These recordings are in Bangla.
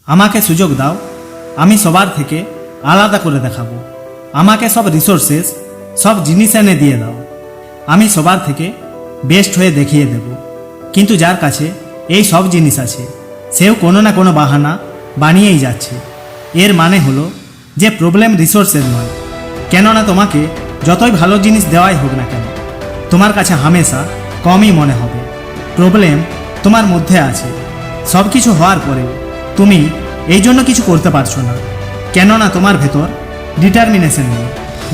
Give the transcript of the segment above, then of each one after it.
আমাকে সুযোগ দাও, আমি সবার থেকে আলাদা করে দেখাবো। আমাকে সব রিসোর্সেস, সব জিনিস এনে দিয়ে দাও। আমি সবার থেকে বেস্ট হয়ে দেখিয়ে দেব। কিন্তু যার কাছে এই সব জিনিস আছে, সেও কোনো না কোনো বাহানা বানিয়েই যাচ্ছে। এর মানে হলো যে প্রবলেম রিসোর্সের নয়, কেননা তোমাকে যতই ভালো জিনিস দেওয়াই হোক না কেন, তোমার কাছে হামেশা কমই মনে হবে। প্রবলেম তোমার মধ্যে আছে। সব কিছু হওয়ার পরেও তুমি এই জন্য কিছু করতে পারছো না, কেননা তোমার ভেতর ডিটারমিনেশন নেই,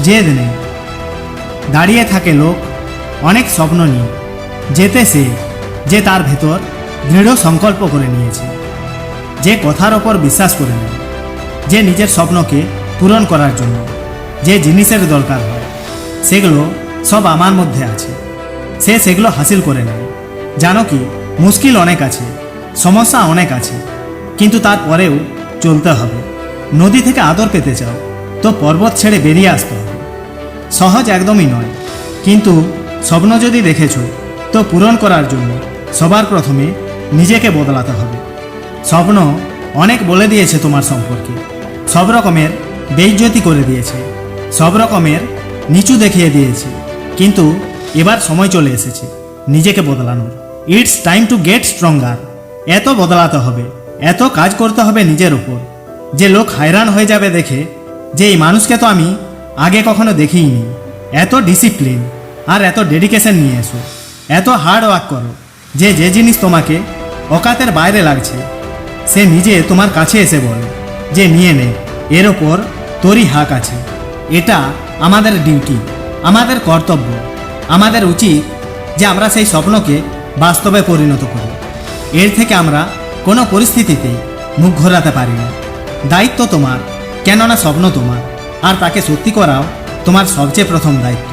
জেদ নেই। দাঁড়িয়ে থাকে লোক অনেক স্বপ্ন নিয়ে, যেতে সে যে তার ভেতর দৃঢ় সংকল্প করে নিয়েছে, যে কথার ওপর বিশ্বাস করে নেয়, যে নিজের স্বপ্নকে পূরণ করার জন্য যে জিনিসের দরকার হয় সেগুলো সব আমার মধ্যে আছে। সে সেগুলো হাসিল করে নেয়। জানো কি, মুশকিল অনেক আছে, সমস্যা অনেক আছে, কিন্তু তারপরেও চলতে হবে। নদী থেকে আদর পেতে চাও তো পর্বত ছেড়ে বেরিয়ে আসতে হবে। সহজ একদমই নয়, কিন্তু স্বপ্ন যদি দেখেছো তো পূরণ করার জন্য সবার প্রথমে নিজেকে বদলাতে হবে। স্বপ্ন অনেক বলে দিয়েছে তোমার সম্পর্কে, সব রকমের বেইজ্জতি করে দিয়েছে, সব রকমের নিচু দেখিয়ে দিয়েছে, কিন্তু এবার সময় চলে এসেছে নিজেকে বদলানোর। It's time to get stronger. এত বদলাতে হবে, এত কাজ করতে হবে নিজের ওপর, যে লোক হায়রান হয়ে যাবে দেখে যে এই মানুষকে তো আমি আগে কখনো দেখিইনি। এত ডিসিপ্লিন আর এত ডেডিকেশন নিয়ে এসো, এত হার্ড ওয়ার্ক করো যে যে জিনিস তোমাকে অকাতের বাইরে লাগছে সে নিজে তোমার কাছে এসে বলে যে নিয়ে নে, এর ওপর তোরই হাক আছে। এটা আমাদের ডিউটি, আমাদের কর্তব্য। আমাদের উচিত যে আমরা সেই স্বপ্নকে বাস্তবে পরিণত করি। এর থেকে আমরা কোনো পরিস্থিতিতেই মুখ ঘোরাতে পারি না। দায়িত্ব তোমার, কেননা স্বপ্ন তোমার, আর তাকে সত্যি করাও তোমার সবচেয়ে প্রথম দায়িত্ব।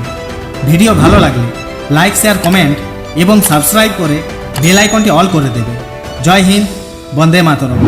ভিডিও ভালো লাগলে লাইক, শেয়ার, কমেন্ট এবং সাবস্ক্রাইব করে বেল আইকনটি অল করে দেবে। জয় হিন্দ, বন্দে মাতরম।